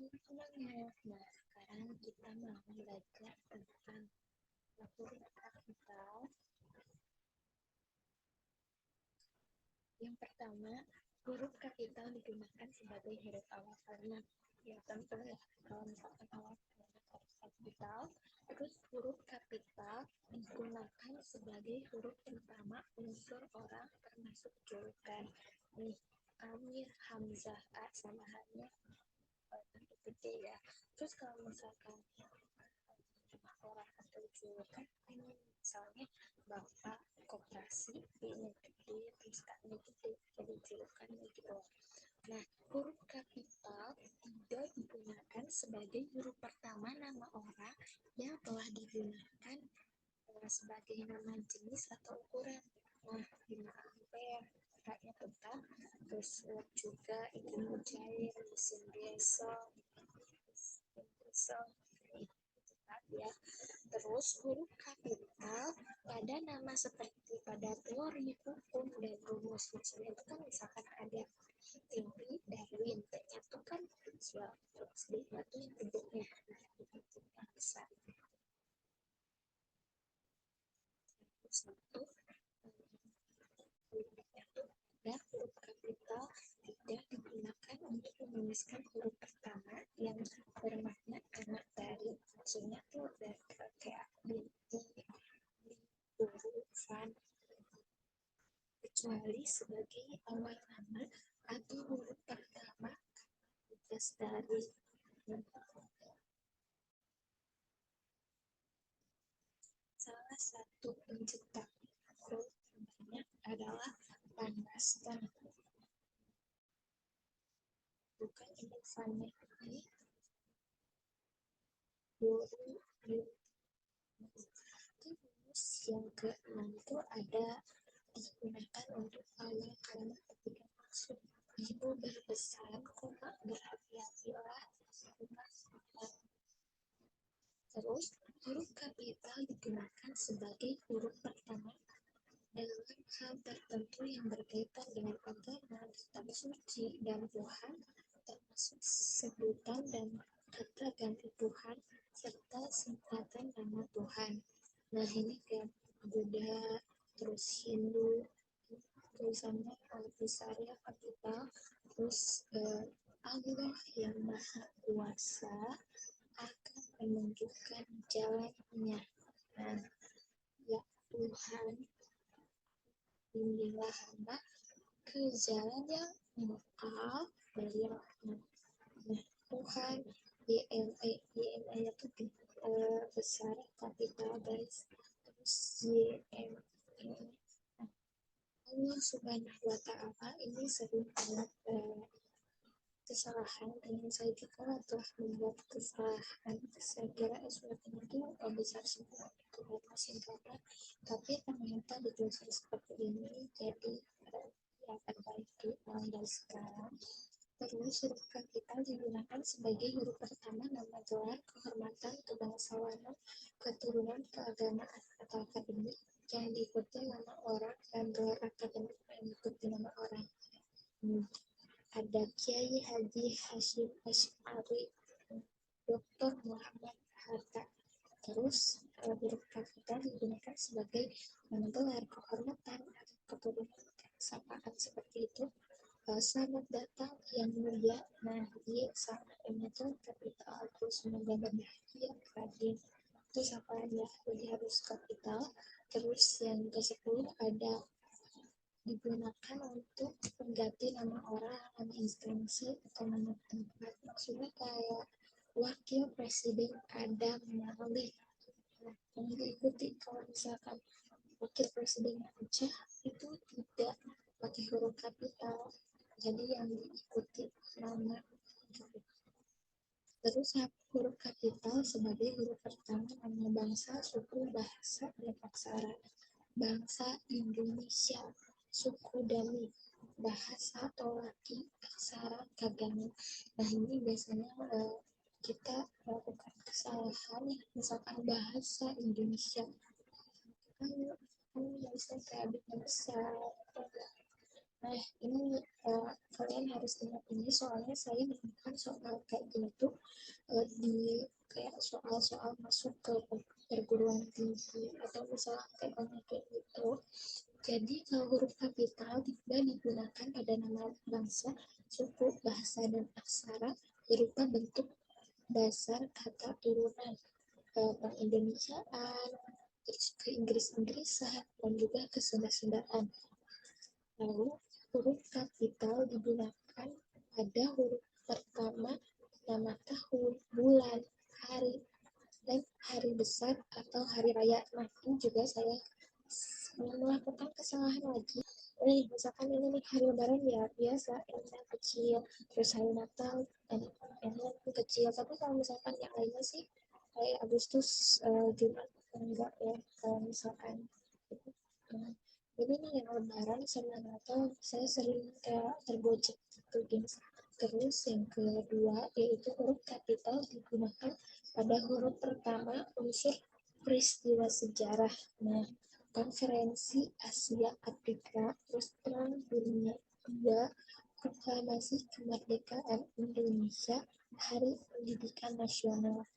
semuanya. Nah, sekarang kita mau belajar tentang huruf kapital. Yang pertama, huruf kapital digunakan sebagai huruf awal kalimat. Ya, tentu ya, kalau misalkan awal kalimat harus kapital, terus huruf kapital digunakan sebagai huruf utama unsur orang termasuk julukan. Nih, Amir, Hamzah, A sama H-nya gede ya. Terus kalau misalkan nama orang atau julukan ini misalnya bapak koperasi ini gede, terus kaknya gede, jadi julukannya gitu. Nah, huruf kapital tidak digunakan sebagai huruf pertama nama orang yang telah digunakan sebagai nama jenis atau ukuran. Nah, 5 ampere, kaknya tetap, terus juga itu cair, mesin diesel, ya. Terus huruf kapital pada nama seperti pada teori hukum dan rumus maksudnya itu kan misalkan ada teori Darwin, T-nya itu kan suatu itu yang bentuknya yang besar. Satu dan huruf kapital tidak digunakan untuk menuliskan huruf pertama yang bermakna anak dari, maksudnya tuh dari kayak binti, hurufan, kecuali sebagai awal nama atau huruf pertama tugas dari salah satu pencetak huruf terbanyak adalah Van Basten. Bukan ini Van ini guru. Terus yang keenam itu ada digunakan untuk awal kalimat ketika masuk ibu berpesan, koma berhati-hatilah. Terus huruf kapital digunakan sebagai huruf pertama dalam hal tertentu yang berkaitan dengan agama, kitab suci, dan Tuhan, termasuk sebutan dan kata ganti Tuhan, serta singkatan nama Tuhan. Nah, ini kayak Buddha, terus Hindu, tulisannya besar ya kapital, terus Allah yang Maha Kuasa akan menunjukkan jalannya. Nah, ya Tuhan, bimbinglah hamba ke jalan yang engkau beri rahmat. Nah, Tuhan, YME itu besar kapital guys, terus YME. Allah Subhanahu wa Ta'ala ini sering banget kesalahan, dan saya juga telah membuat kesalahan. Saya kira SWP itu besar semua buat singkatan, tapi ternyata ditulis seperti ini, jadi ya perbaiki mulai dari sekarang. Terus huruf kapital digunakan sebagai huruf pertama nama gelar, kehormatan, kebangsawanan, keturunan, keagamaan, atau akademik yang diikuti nama orang, dan gelar akademik yang diikuti nama orang. Ada Kiai Haji Hashim Asy'ari, Dr. Muhammad Hatta. Terus huruf kapital digunakan sebagai menggelar kehormatan atau keturunan kesapaan seperti itu. Selamat datang yang mulia. Nah, dia sama ini tuh kapital, terus semoga berbahagia Raden. Terus apa ya, jadi harus kapital. Terus yang ke-10 ada digunakan untuk mengganti nama orang, nama instansi, atau nama tempat. Maksudnya kayak wakil presiden Adam Malik. Nah, yang diikuti kalau misalkan wakil presiden Aceh itu tidak pakai huruf kapital, jadi yang diikuti nama. Terus huruf kapital sebagai huruf pertama nama bangsa, suku, bahasa, dan aksara. Bangsa Indonesia, suku Dami, bahasa Tolaki, aksara Kagami. Nah, ini biasanya kita melakukan kesalahan ya, misalkan bahasa Indonesia kan bisa kayak bikin besar. Nah, ini kalian harus ingat ini, soalnya saya menemukan soal kayak gini tuh di kayak soal-soal masuk ke perguruan tinggi atau misalnya kayak gitu. Jadi kalau huruf kapital tidak digunakan pada nama bangsa, suku, bahasa, dan aksara berupa bentuk dasar kata turunan Bank Indonesiaan, terus ke Inggris-Inggrisan, dan juga ke Sunda-Sundaan. Lalu huruf kapital digunakan pada huruf pertama nama tahun, bulan, hari, dan hari besar atau hari raya. Nah, ini juga saya melakukan kesalahan lagi. Misalkan ini nih hari lebaran ya biasa, ini kecil, terus hari Natal, ini kecil. Tapi kalau misalkan yang lainnya sih, kayak Agustus, Jumat, enggak ya. Kalau misalkan jadi nih yang lebaran sama Natal saya sering kayak tergojek gitu guys. Terus yang kedua yaitu huruf kapital digunakan pada huruf pertama unsur peristiwa sejarah. Nah, konferensi Asia Afrika, terus perang dunia II, proklamasi kemerdekaan Indonesia, hari pendidikan nasional.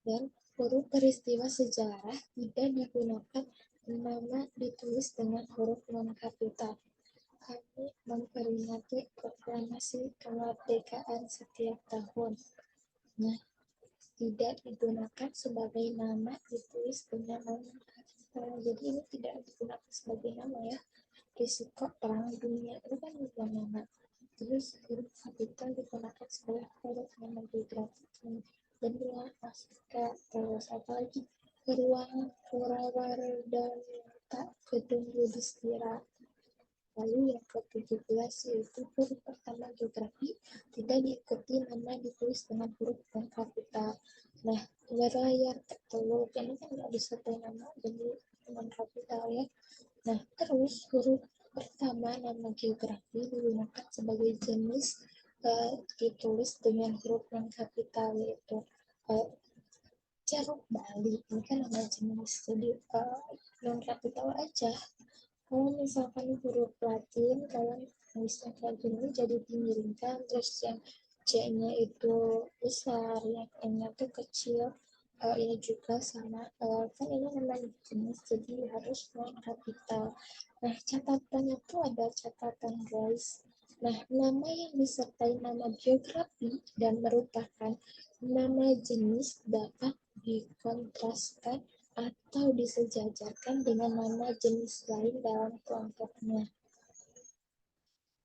Dan huruf peristiwa sejarah tidak digunakan nama ditulis dengan huruf non-kapital. Kami memperingati proklamasi kemerdekaan setiap tahun. Nah, tidak digunakan sebagai nama ditulis dengan non-kapital. Jadi ini tidak digunakan sebagai nama ya. Risiko perang dunia itu kan bukan nama. Terus huruf kapital digunakan sebagai huruf nama geografi. Benua Afrika, terus apa lagi, Ruang Purwaredanita, Gedung Yudhistira. Lalu yang ke-17 yaitu huruf pertama geografi tidak diikuti nama ditulis dengan huruf non kapital. Nah, berlayar ke Teluk ini kan nggak disertai nama jadi non kapital ya. Nah, terus huruf pertama nama geografi digunakan sebagai jenis ditulis dengan huruf non kapital, yaitu Ceruk Bali. Ini kan nama jenis, jadi non kapital aja. Kalau misalkan huruf Latin, kalian tulisnya kayak gini jadi dimiringkan, terus yang C-nya itu besar, yang N-nya tuh kecil. Ini juga sama, kan ini nama jenis, jadi harus non kapital. Nah, catatannya tuh ada catatan guys. Nah, nama yang disertai nama geografi dan merupakan nama jenis dapat dikontraskan atau disejajarkan dengan nama jenis lain dalam kelompoknya.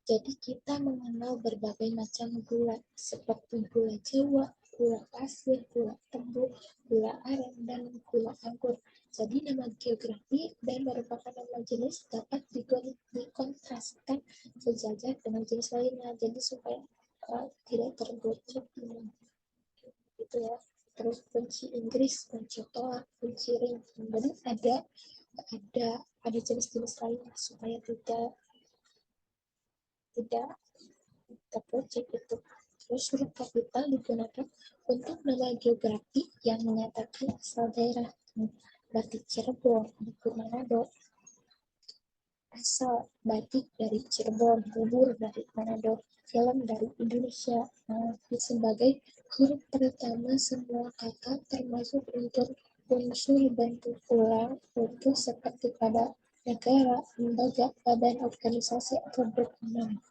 Jadi kita mengenal berbagai macam gula, seperti gula Jawa, gula pasir, gula tebu, gula aren, dan gula anggur. Jadi nama geografi dan merupakan nama jenis dapat dikontraskan sejajar dengan jenis lainnya. Jadi supaya tidak tergocek gitu ya. Terus kunci Inggris, kunci tolak, kunci ring. Jadi ada jenis-jenis lain supaya tidak tergocek itu. Terus huruf kapital digunakan untuk nama geografi yang menyatakan asal daerah. Batik Cirebon, buku Manado, asal batik dari Cirebon, bubur dari Manado, film dari Indonesia. Sebagai huruf pertama semua kata termasuk untuk unsur bentuk ulang untuk seperti pada negara, lembaga, badan organisasi atau dokumen.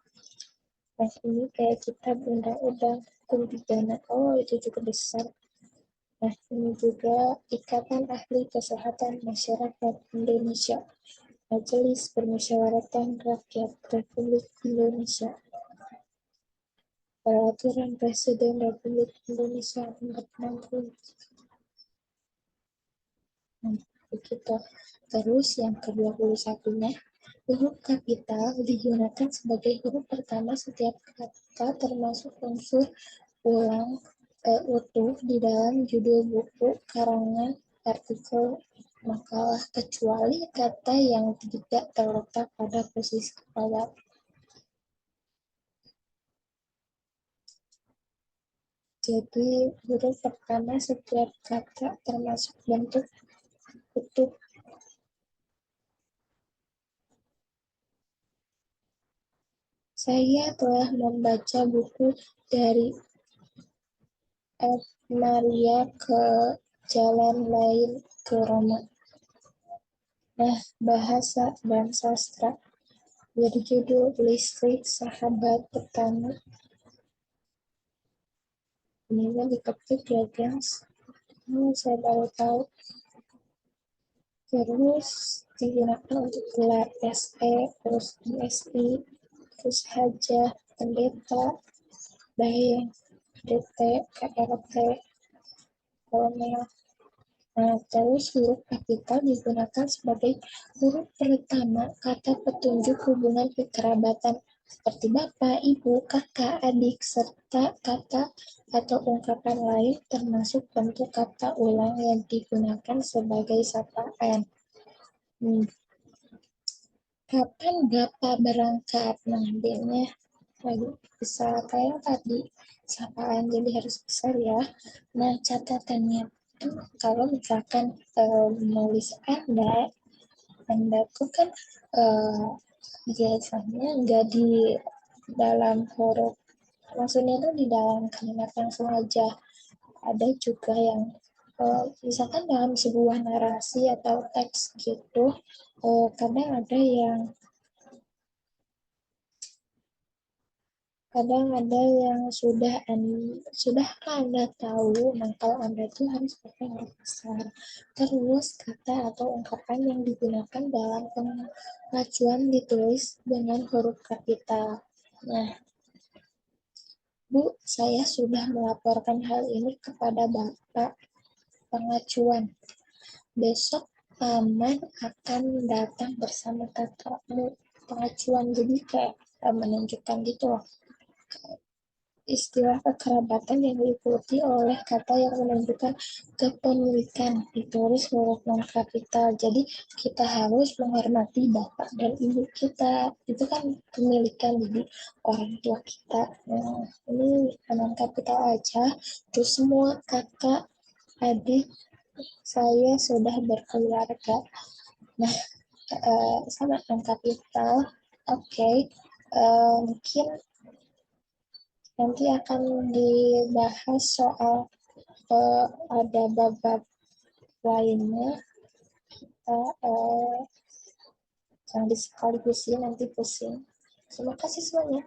Nah, ini kayak kita undang-undang hukum pidana. Oh, itu juga besar. Nah, ini juga Ikatan Ahli Kesehatan Masyarakat Indonesia, Majelis Permusyawaratan Rakyat Republik Indonesia, Peraturan Presiden Republik Indonesia Nomor 60. Begitu. Terus yang ke-21-nya, huruf kapital digunakan sebagai huruf pertama setiap kata termasuk unsur ulang utuh di dalam judul buku, karangan, artikel, makalah, kecuali kata yang tidak terletak pada posisi awal. Jadi huruf pertama setiap kata termasuk bentuk utuh. Saya telah membaca buku dari Ed Maria ke Jalan Lain ke Roma. Nah, bahasa dan sastra berjudul Listrik Sahabat Petani. Ini diketik ya guys. Saya baru tahu. Terus digunakan untuk gelar SE, terus MSI, terus hajah, pendeta, daeng, DT, KRT, kolonel. Nah, terus huruf kapital digunakan sebagai huruf pertama kata petunjuk hubungan kekerabatan seperti bapak, ibu, kakak, adik, serta kata atau ungkapan lain termasuk bentuk kata ulang yang digunakan sebagai sapaan. Kapan bapak berangkat? Nah, D-nya lagi besar kayak tadi sapaan, jadi harus besar ya. Nah, catatannya kalau misalkan menulis anda tuh kan biasanya nggak di dalam huruf, maksudnya tuh di dalam kalimat langsung aja. Ada juga yang misalkan dalam sebuah narasi atau teks gitu, kadang ada yang sudah Anda tahu, nah kalau Anda itu harus pakai huruf besar. Terus kata atau ungkapan yang digunakan dalam pengacuan ditulis dengan huruf kapital. Nah, Bu, saya sudah melaporkan hal ini kepada Bapak pengacuan. Besok Paman akan datang bersama kakakmu pengacuan. Jadi kayak menunjukkan gitu loh. Istilah kekerabatan yang diikuti oleh kata yang menunjukkan kepemilikan ditulis huruf non-kapital. Jadi kita harus menghormati bapak dan ibu kita. Itu kan kepemilikan, jadi orang tua kita. Nah, ini non-kapital aja. Terus semua kakak, adik, saya sudah berkeluarga. Nah, sama non-kapital. Oke. Mungkin nanti akan dibahas soal ada bab-bab lainnya. Kita yang disekalipuskan nanti pusing. Terima kasih semuanya.